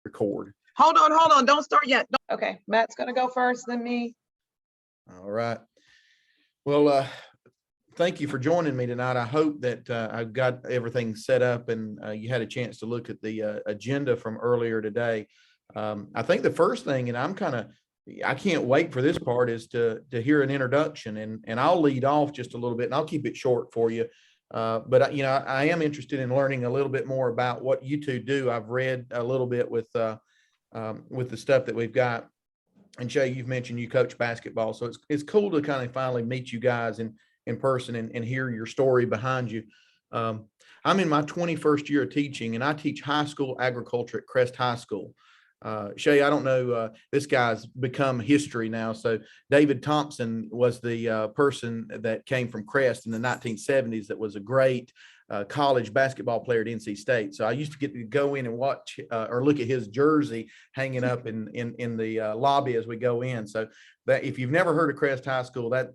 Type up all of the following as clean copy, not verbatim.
record. Hold on. Don't start yet. Okay, Matt's going to go first, then me. All right. Well, thank you for joining me tonight. I hope that I've got everything set up and you had a chance to look at the agenda from earlier today. I think the first thing, and I can't wait for this part, is to hear an introduction, and I'll lead off just a little bit and I'll keep it short for you. But I am interested in learning a little bit more about what you two do. I've read a little bit with the stuff that we've got. And Shay, you've mentioned you coach basketball, so it's cool to kind of finally meet you guys in person and hear your story behind you. I'm in my 21st year of teaching, and I teach high school agriculture at Crest High School. Shay, I don't know, this guy's become history now. So David Thompson was the person that came from Crest in the 1970s that was a great college basketball player at NC State. So I used to get to go in and watch or look at his jersey hanging up in the lobby as we go in. So that, if you've never heard of Crest High School, that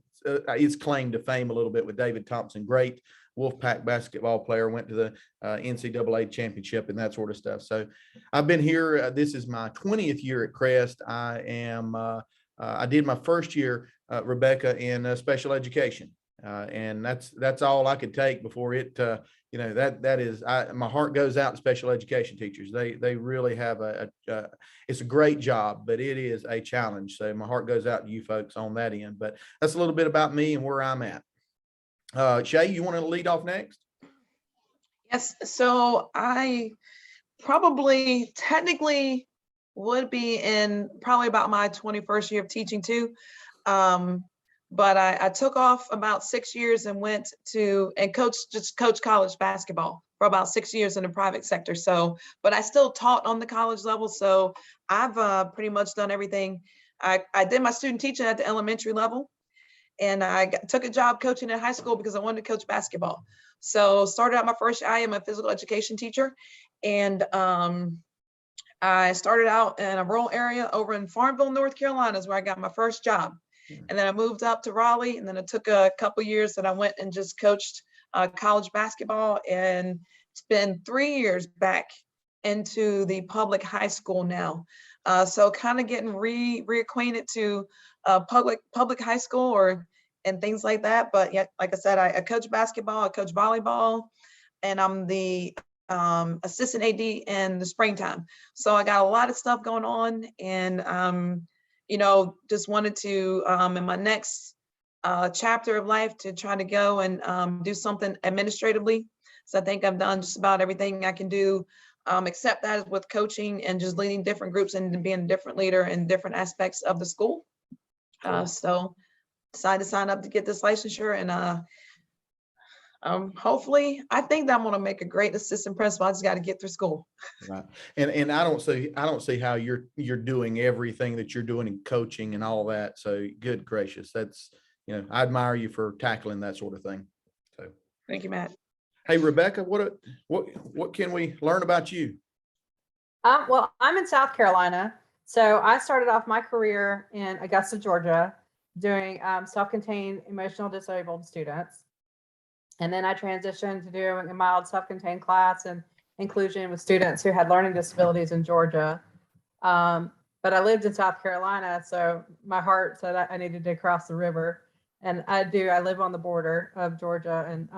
is claim to fame a little bit with David Thompson, great Wolfpack basketball player, went to the NCAA championship and that sort of stuff. So I've been here. This is my 20th year at Crest. I did my first year, Rebecca, in special education. And that's all I could take before it, my heart goes out to special education teachers. They really have it's a great job, but it is a challenge. So my heart goes out to you folks on that end, but that's a little bit about me and where I'm at. Shay, you want to lead off next? Yes. So I probably technically would be in probably about my 21st year of teaching too. But I took off about 6 years and went to coach college basketball for about 6 years in the private sector. So, but I still taught on the college level. So I've pretty much done everything. I did my student teaching at the elementary level, and I took a job coaching in high school because I wanted to coach basketball. So started out my first year, I am a physical education teacher. And I started out in a rural area over in Farmville, North Carolina is where I got my first job. And then I moved up to Raleigh, and then it took a couple years that I went and just coached college basketball. And it's been 3 years back into the public high school now. So kind of getting reacquainted to public high school and things like that. But yeah, like I said, I coach basketball, I coach volleyball, and I'm the assistant AD in the springtime. So I got a lot of stuff going on, and just wanted to, in my next chapter of life, to try to go and do something administratively. So I think I've done just about everything I can do, except that with coaching and just leading different groups and being a different leader in different aspects of the school. Cool. So decided to sign up to get this licensure, and hopefully, I think that I'm going to make a great assistant principal. I just got to get through school. Right. And I don't see how you're doing everything that you're doing in coaching and all that. So good gracious. That's, I admire you for tackling that sort of thing. So thank you, Matt. Hey, Rebecca, what can we learn about you? Well, I'm in South Carolina. So I started off my career in Augusta, Georgia, doing self-contained emotional disabled students. And then I transitioned to doing a mild self-contained class and inclusion with students who had learning disabilities in Georgia. But I lived in South Carolina, so my heart said I needed to cross the river. And I do. I live on the border of Georgia. And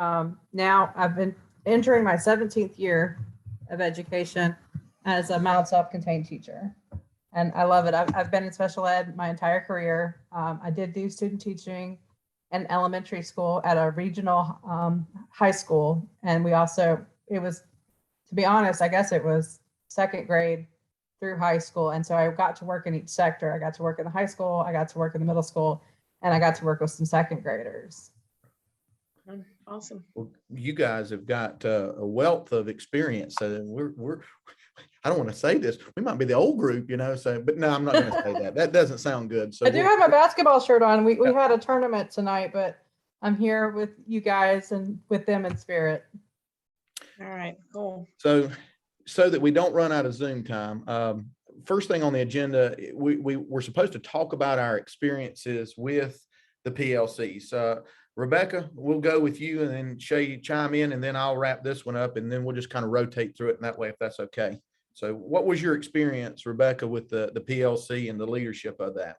now I've been entering my 17th year of education as a mild self-contained teacher. And I love it. I've been in special ed my entire career. I did do student teaching in elementary school at a regional high school. And we also, it was, to be honest, I guess it was second grade through high school. And so I got to work in each sector. I got to work in the high school, I got to work in the middle school, and I got to work with some second graders. Awesome. Well, you guys have got a wealth of experience. So we're I don't want to say this. We might be the old group, so, but no, I'm not going to say that. That doesn't sound good. So I do have a basketball shirt on. We had a tournament tonight, but I'm here with you guys and with them in spirit. All right, cool. So that we don't run out of Zoom time, first thing on the agenda, we're supposed to talk about our experiences with the PLCs. Rebecca, we'll go with you, and then Shay, chime in, and then I'll wrap this one up, and then we'll just kind of rotate through it in that way, if that's okay. So what was your experience, Rebecca, with the PLC and the leadership of that?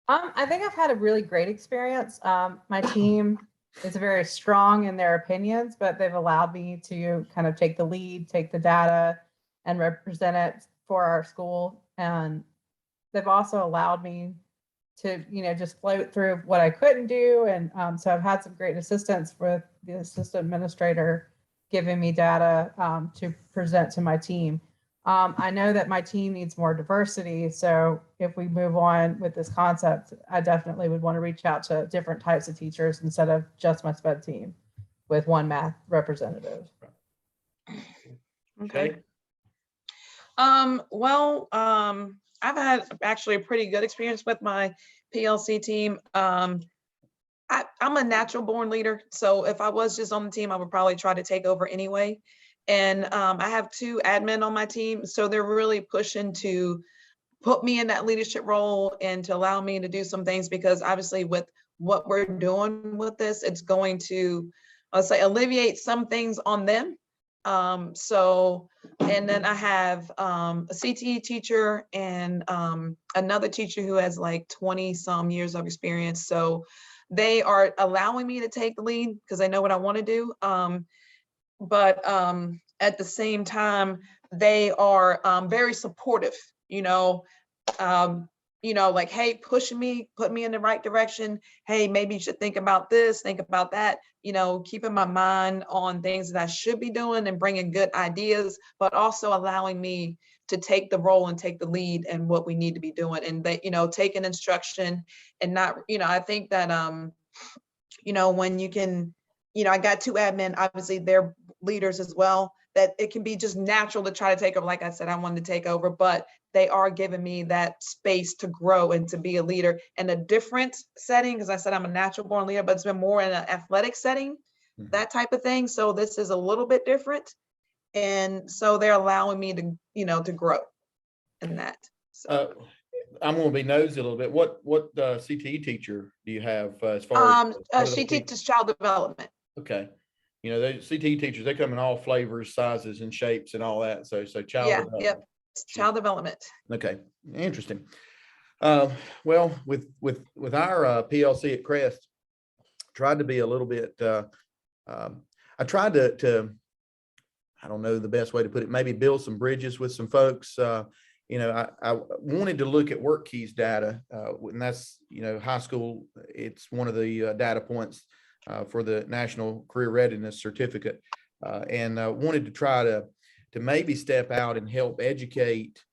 I think I've had a really great experience. My team is very strong in their opinions, but they've allowed me to kind of take the lead, take the data, and represent it for our school. And they've also allowed me to, just float through what I couldn't do. And so I've had some great assistance with the assistant administrator giving me data to present to my team. I know that my team needs more diversity. So if we move on with this concept, I definitely would want to reach out to different types of teachers instead of just my SPED team with one math representative. Okay. Well, I've had actually a pretty good experience with my PLC team. I'm a natural born leader. So if I was just on the team, I would probably try to take over anyway. And I have 2 admin on my team. So they're really pushing to put me in that leadership role and to allow me to do some things, because obviously with what we're doing with this, it's going to, I'll say, alleviate some things on them. And then I have a CTE teacher and another teacher who has like 20 some years of experience. So they are allowing me to take the lead because they know what I want to do. But at the same time, they are very supportive, like, hey, push me, put me in the right direction. Hey, maybe you should think about this, think about that, keeping my mind on things that I should be doing and bringing good ideas, but also allowing me to take the role and take the lead in what we need to be doing. And they, taking instruction and not, I think that, when you can, I got 2 admin, obviously they're leaders as well, that it can be just natural to try to take over. Like I said, I wanted to take over, but they are giving me that space to grow and to be a leader in a different setting. Because I said I'm a natural born leader, but it's been more in an athletic setting, that type of thing. So this is a little bit different. And so they're allowing me to, to grow in that. So. I'm going to be nosy a little bit. What CTE teacher do you have as far as? She teaches child development. Okay. They CTE teachers, they come in all flavors, sizes, and shapes and all that. So child development. Yep. Child development. Okay. Interesting. Well, with our PLC at Crest, tried to be a little bit, I tried to, I don't know the best way to put it, maybe build some bridges with some folks. I wanted to look at work keys data, and that's, high school. It's one of the data points for the National Career Readiness Certificate, and wanted to try to maybe step out and help educate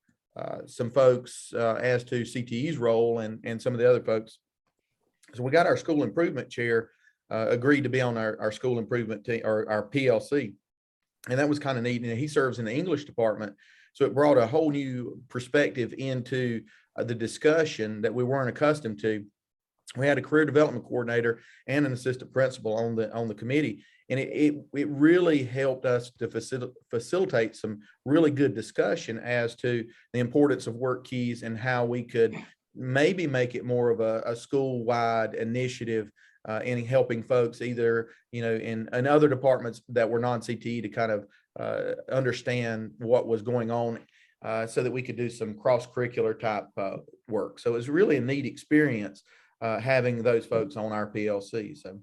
some folks as to CTE's role and some of the other folks. So we got our school improvement chair agreed to be on our school improvement team, or our PLC, and that was kind of neat. And he serves in the English department. So it brought a whole new perspective into the discussion that we weren't accustomed to. We had a career development coordinator and an assistant principal on the committee, and it really helped us to facilitate some really good discussion as to the importance of work keys and how we could maybe make it more of a school-wide initiative in helping folks either in other departments that were non-CTE to kind of understand what was going on, so that we could do some cross-curricular type work. So it was really a neat experience having those folks on our PLC. So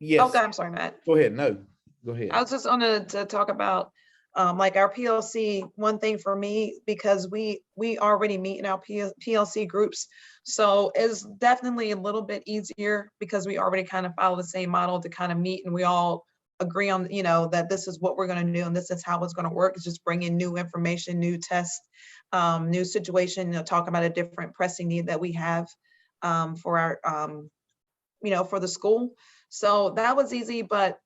yes. Okay, I'm sorry, Matt. Go ahead. No, go ahead. I was just going to talk about like our PLC. One thing for me, because we already meet in our PLC groups, so it's definitely a little bit easier because we already kind of follow the same model to kind of meet, and we all agree on, that this is what we're going to do and this is how it's going to work. It's just bringing new information, new tests, new situation, talk about a different pressing need that we have for our, for the school. So that was easy, but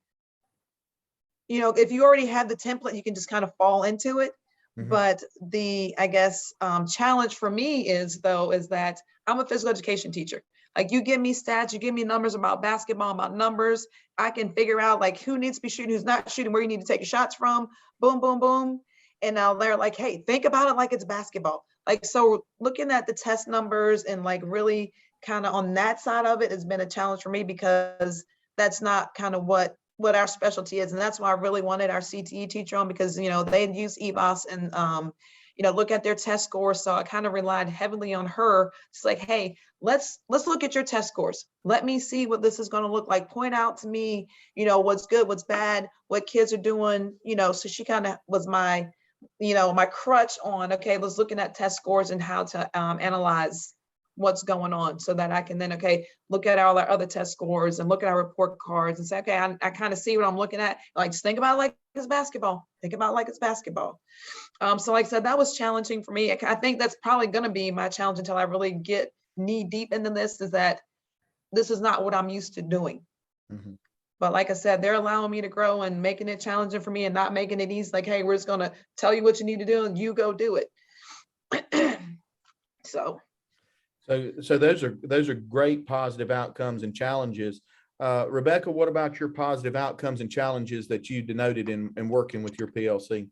if you already have the template, you can just kind of fall into it. Mm-hmm. But the, I guess, challenge for me is that I'm a physical education teacher. Like, you give me stats, you give me numbers about basketball, about numbers, I can figure out like who needs to be shooting, who's not shooting, where you need to take your shots from, boom, boom, boom. And now they're like, hey, think about it like it's basketball. Like, so looking at the test numbers and like really kind of on that side of it has been a challenge for me, because that's not kind of what what our specialty is. And that's why I really wanted our CTE teacher on, because, they use EBOS and, look at their test scores. So I kind of relied heavily on her. It's like, hey, let's look at your test scores. Let me see what this is going to look like. Point out to me, what's good, what's bad, what kids are doing, so she kind of was my, my crutch on, okay, let's looking at test scores and how to analyze what's going on, so that I can then, okay, look at all our other test scores and look at our report cards and say, okay, I kind of see what I'm looking at. Like, just think about it like it's basketball. Think about it like it's basketball. So like I said, that was challenging for me. I think that's probably going to be my challenge until I really get knee deep into this, is that this is not what I'm used to doing. Mhm. But like I said, they're allowing me to grow and making it challenging for me and not making it easy. Like, hey, we're just going to tell you what you need to do and you go do it. So those are great positive outcomes and challenges. Rebecca, what about your positive outcomes and challenges that you denoted in working with your PLC?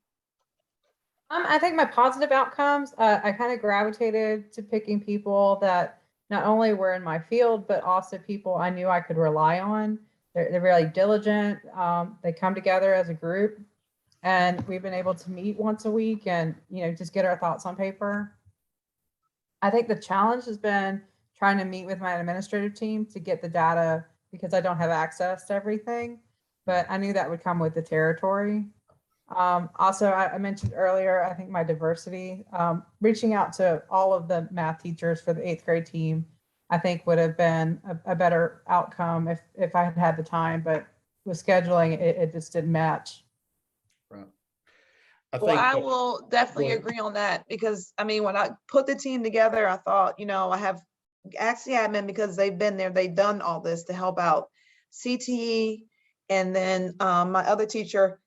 I think my positive outcomes, I kind of gravitated to picking people that not only were in my field, but also people I knew I could rely on. They're really diligent. They come together as a group, and we've been able to meet once a week and, just get our thoughts on paper. I think the challenge has been trying to meet with my administrative team to get the data, because I don't have access to everything, but I knew that would come with the territory. Also, I mentioned earlier, I think my diversity, reaching out to all of the math teachers for the 8th grade team, I think would have been a better outcome if I had had the time, but with scheduling, it just didn't match. Right. Well, I will definitely agree on that, because when I put the team together, I thought, I have asked the admin, because they've been there, they've done all this to help out CTE, and then my other teacher,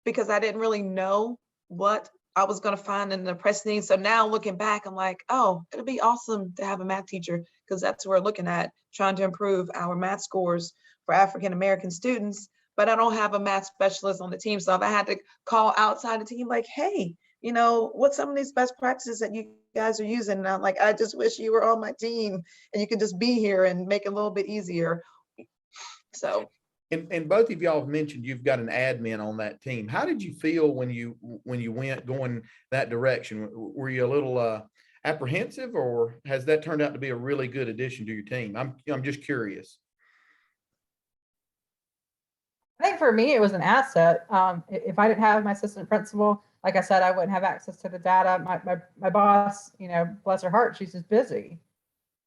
because I didn't really know what I was going to find in the press needs. So now looking back, I'm like, oh, it'll be awesome to have a math teacher, because that's what we're looking at, trying to improve our math scores for African-American students. But I don't have a math specialist on the team. So if I had to call outside the team, like, hey, what's some of these best practices that you guys are using? And I'm like, I just wish you were on my team and you could just be here and make it a little bit easier. So. And both of y'all have mentioned you've got an admin on that team. How did you feel when you went going that direction? Were you a little apprehensive, or has that turned out to be a really good addition to your team? I'm just curious. I think for me, it was an asset. If I didn't have my assistant principal, like I said, I wouldn't have access to the data. My boss, bless her heart, she's just busy.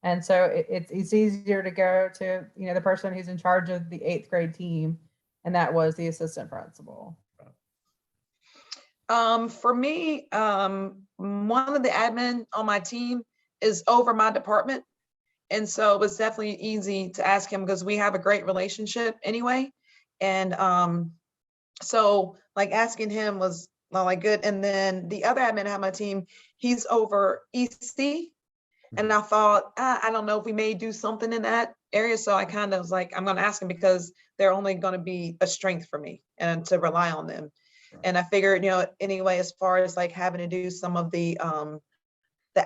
And so it's easier to go to, the person who's in charge of the 8th grade team. And that was the assistant principal. For me, one of the admin on my team is over my department. And so it was definitely easy to ask him, because we have a great relationship anyway. And so like asking him was like good. And then the other admin on my team, he's over EC. And I thought, I don't know if we may do something in that area. So I kind of was like, I'm going to ask him, because they're only going to be a strength for me and to rely on them. Right. And I figured, anyway, as far as like having to do some of the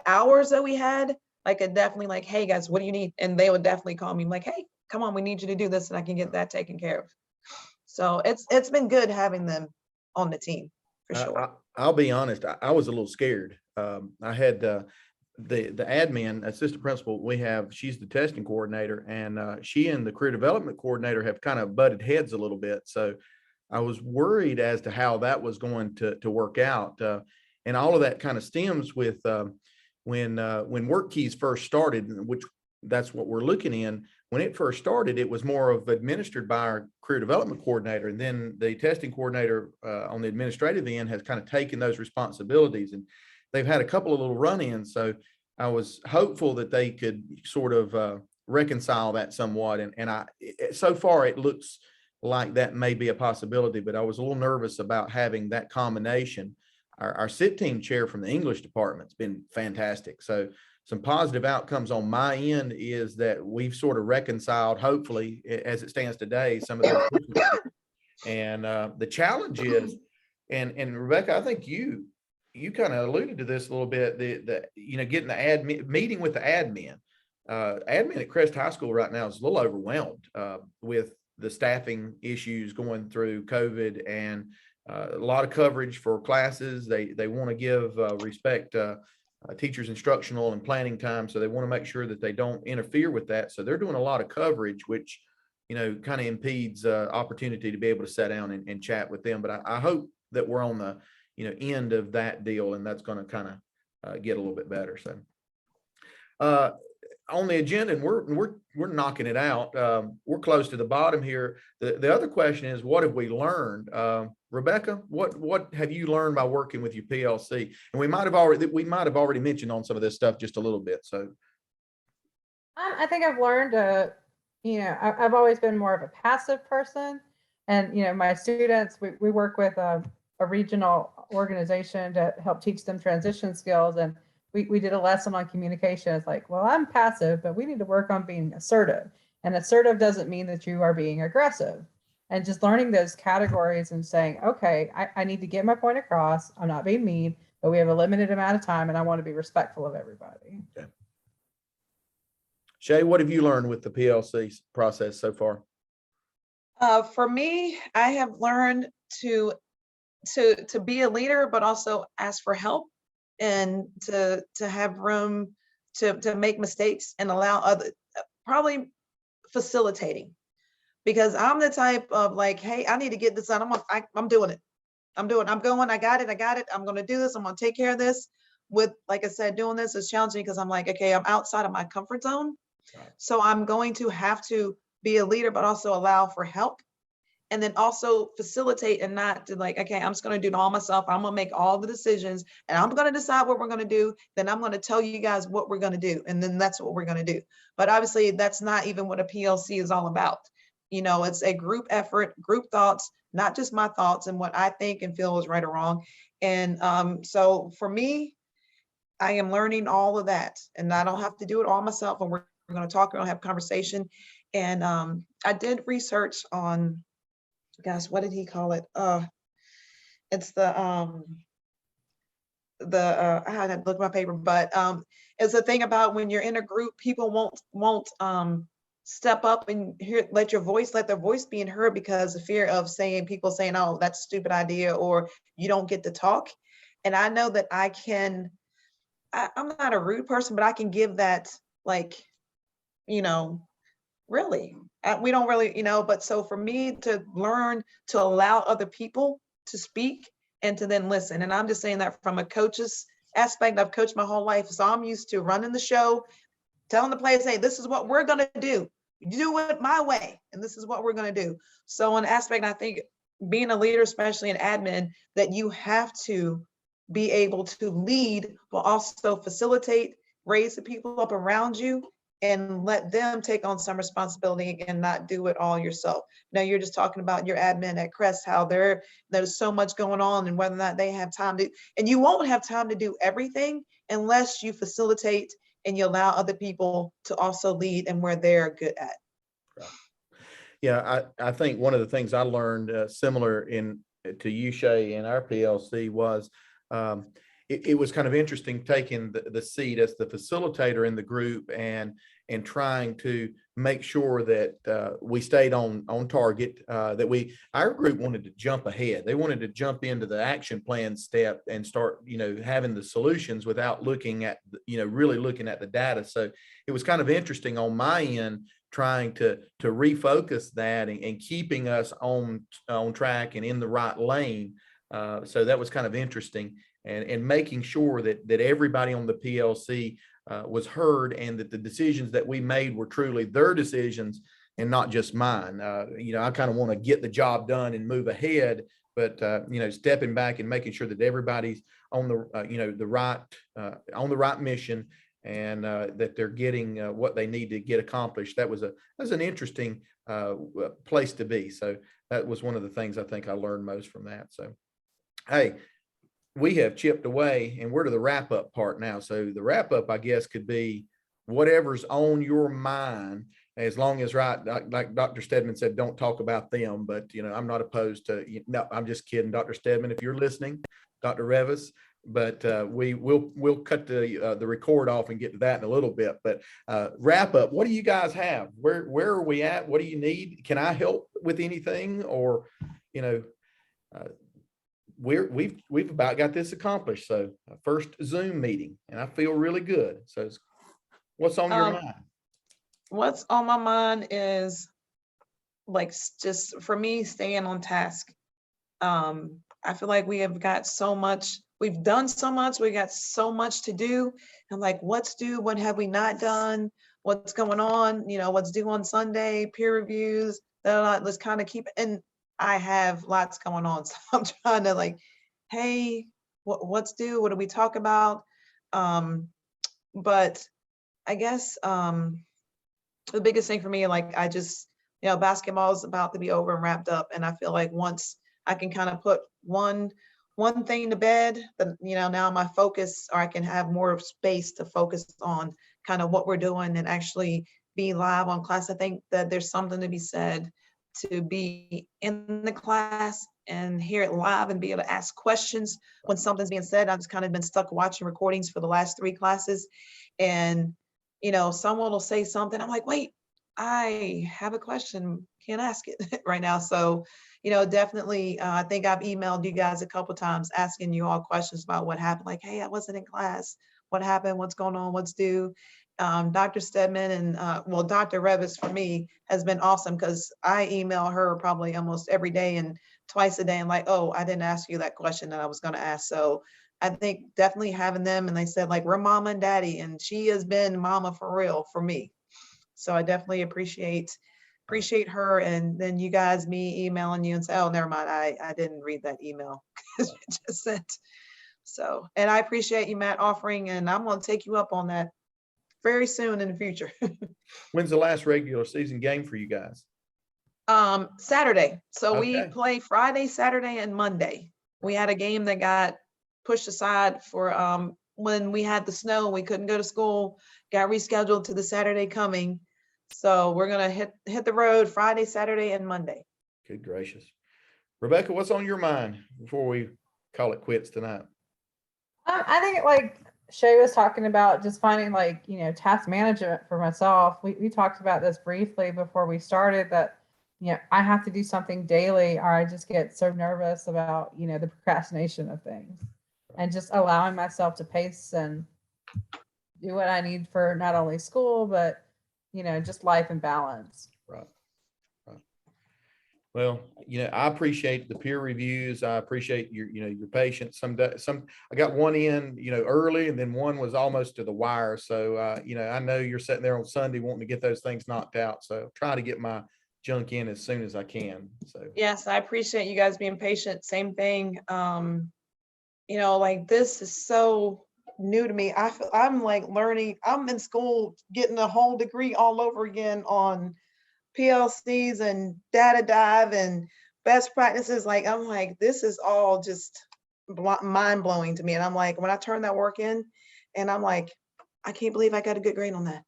hours that we had, I could definitely like, hey guys, what do you need? And they would definitely call me like, hey, come on, we need you to do this, and I can get that taken care of. So it's been good having them on the team for sure. I'll be honest, I was a little scared. I had the admin assistant principal she's the testing coordinator, and she and the career development coordinator have kind of butted heads a little bit. So I was worried as to how that was going to work out. And all of that kind of stems with when WorkKeys first started, which that's what we're looking in. When it first started, it was more of administered by our career development coordinator, and then the testing coordinator on the administrative end has kind of taken those responsibilities, and they've had a couple of little run-ins. So I was hopeful that they could sort of reconcile that somewhat. And so far it looks like that may be a possibility, but I was a little nervous about having that combination. Our SIT team chair from the English department's been fantastic. So some positive outcomes on my end is that we've sort of reconciled, hopefully, as it stands today, some of those issues. And the challenge is, and Rebecca, I think you kind of alluded to this a little bit, getting the admin meeting with the admin. Admin at Crest High School right now is a little overwhelmed with the staffing issues going through COVID, and a lot of coverage for classes. They want to give respect teachers' instructional and planning time. So they want to make sure that they don't interfere with that. So they're doing a lot of coverage, which, kind of impedes opportunity to be able to sit down and chat with them. But I hope that we're on the, end of that deal, and that's going to kind of get a little bit better. So on the agenda, and we're knocking it out. We're close to the bottom here. The other question is, what have we learned? Rebecca, what have you learned by working with your PLC? And we might have already mentioned on some of this stuff just a little bit. So I think I've learned I've always been more of a passive person, and my students, we work with a regional organization to help teach them transition skills, and we did a lesson on communication. It's like, well, I'm passive, but we need to work on being assertive, and assertive doesn't mean that you are being aggressive. And just learning those categories and saying, okay, I need to get my point across. I'm not being mean, but we have a limited amount of time, and I want to be respectful of everybody. Okay. Shay, what have you learned with the PLC process so far? For me, I have learned to be a leader, but also ask for help, and to have room to make mistakes and allow other, probably facilitating, because I'm the type of like, hey, I need to get this done. I'm doing it. I'm going, I got it. I'm going to do this. I'm going to take care of this. With, like I said, doing this is challenging because I'm like, okay, I'm outside of my comfort zone. Right. So I'm going to have to be a leader, but also allow for help. And then also facilitate, and not to like, okay, I'm just going to do it all myself. I'm going to make all the decisions, and I'm going to decide what we're going to do. Then I'm going to tell you guys what we're going to do. And then that's what we're going to do. But obviously that's not even what a PLC is all about. It's a group effort, group thoughts, not just my thoughts and what I think and feel is right or wrong. And so for me, I am learning all of that, and I don't have to do it all myself. And we're going to talk, we're going to have conversation. And I did research on, gosh, what did he call it? It's I had to look at my paper, but it's a thing about when you're in a group, people won't step up and let their voice be heard, because the fear of people saying, oh, that's a stupid idea, or you don't get to talk. And I know that I'm not a rude person, but I can give that, like, really, we don't really, but so for me to learn to allow other people to speak and to then listen. And I'm just saying that from a coach's aspect. I've coached my whole life. So I'm used to running the show, telling the players, hey, this is what we're going to do. Do it my way. And this is what we're going to do. So an aspect, I think, being a leader, especially an admin, that you have to be able to lead, but also facilitate, raise the people up around you, and let them take on some responsibility and not do it all yourself. Now, you're just talking about your admin at Crest, how there's so much going on, and whether or not they have time to, and you won't have time to do everything unless you facilitate and you allow other people to also lead and where they're good at. Right. Yeah, I think one of the things I learned similar to you, Shay, in our PLC was it was kind of interesting taking the seat as the facilitator in the group and trying to make sure that we stayed on target, that our group wanted to jump ahead. They wanted to jump into the action plan step and start, having the solutions without looking at, really looking at the data. So it was kind of interesting on my end, trying to refocus that and keeping us on track and in the right lane. So that was kind of interesting, and making sure that everybody on the PLC was heard, and that the decisions that we made were truly their decisions and not just mine. I kind of want to get the job done and move ahead, but stepping back and making sure that everybody's on the right mission, and that they're getting what they need to get accomplished. That was an interesting place to be. So that was one of the things I think I learned most from that. So, hey, we have chipped away, and we're to the wrap up part now. So the wrap up, I guess, could be whatever's on your mind, as long as, right, like Dr. Stedman said, don't talk about them, but I'm not opposed to, no, I'm just kidding. Dr. Stedman, if you're listening, Dr. Revis, but we'll cut the record off and get to that in a little bit. But wrap up. What do you guys have? Where are we at? What do you need? Can I help with anything? Or, you know, we've about got this accomplished. So first Zoom meeting, and I feel really good. So what's on your mind? What's on my mind is like just for me staying on task. I feel like we have got so much, we've done so much, we got so much to do. I'm like, what's due? What have we not done? What's going on? You know, what's due on Sunday, peer reviews, let's kind of keep, and I have lots going on. So I'm trying to like, hey, what's due? What do we talk about? But I guess the biggest thing for me, like I just, you know, basketball is about to be over and wrapped up. And I feel like once I can kind of put one thing to bed, but you know, now my focus, or I can have more space to focus on kind of what we're doing and actually be live on class. I think that there's something to be said to be in the class and hear it live and be able to ask questions when something's being said. I've just kind of been stuck watching recordings for the last 3 classes, and you know, someone will say something, I'm like, wait, I have a question, can't ask it right now. So, you know, definitely, I think I've emailed you guys a couple times asking you all questions about what happened. Like, hey, I wasn't in class. What happened? What's going on? What's due? Dr. Stedman and, well, Dr. Revis for me has been awesome because I email her probably almost every day and twice a day. And like, oh, I didn't ask you that question that I was going to ask. So I think definitely having them, and they said like, we're mama and daddy, and she has been mama for real for me. So I definitely appreciate her. And then you guys, me emailing you and say, oh, never mind, I didn't read that email because you just sent. So, and I appreciate you, Matt, offering, and I'm going to take you up on that very soon in the future. When's the last regular season game for you guys? Saturday. So we Okay. play Friday, Saturday, and Monday. We had a game that got pushed aside for when we had the snow, we couldn't go to school, got rescheduled to the Saturday coming. So we're gonna hit the road Friday, Saturday, and Monday. Good gracious. Rebecca, what's on your mind before we call it quits tonight? I think like Shay was talking about, just finding like, you know, task management for myself. We talked about this briefly before we started, that, you know, I have to do something daily or I just get so nervous about, you know, the procrastination of things, and just allowing myself to pace and do what I need for not only school, but, you know, just life and balance. Right. Well, you know, I appreciate the peer reviews. I appreciate your, you know, your patience. Some I got one in, you know, early, and then one was almost to the wire. So, you know, I know you're sitting there on Sunday wanting to get those things knocked out. So try to get my junk in as soon as I can. So Yes, I appreciate you guys being patient. Same thing. You know, like this is so new to me. I'm like learning. I'm in school getting a whole degree all over again on PLCs and data dive and best practices. Like, I'm like, this is all just mind blowing to me. And I'm like, when I turn that work in, and I'm like, I can't believe I got a good grade on that.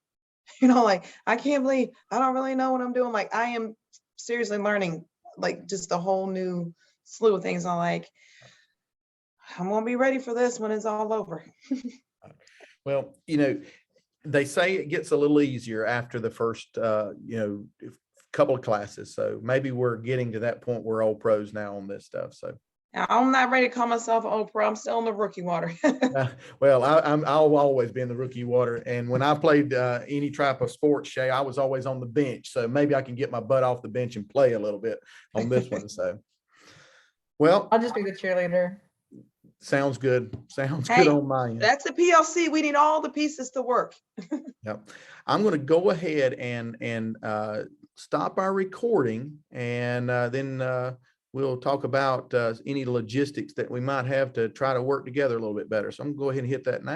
You know, like, I can't believe I don't really know what I'm doing. Like, I am seriously learning like just a whole new slew of things. I'm like, I'm gonna be ready for this when it's all over. well, you know, they say it gets a little easier after the first, you know, couple of classes. So maybe we're getting to that point where old pros now on this stuff. So Now, I'm not ready to call myself an old pro. I'm still in the rookie water. well, I'll always be in the rookie water. And when I played any type of sports, Shay, I was always on the bench. So maybe I can get my butt off the bench and play a little bit on this one. So, well, I'll just be the cheerleader. sounds good. Sounds Hey, good on my end. that's a PLC. We need all the pieces to work. Yep. I'm going to go ahead and stop our recording, and then we'll talk about any logistics that we might have to try to work together a little bit better. So I'm going to go ahead and hit that now.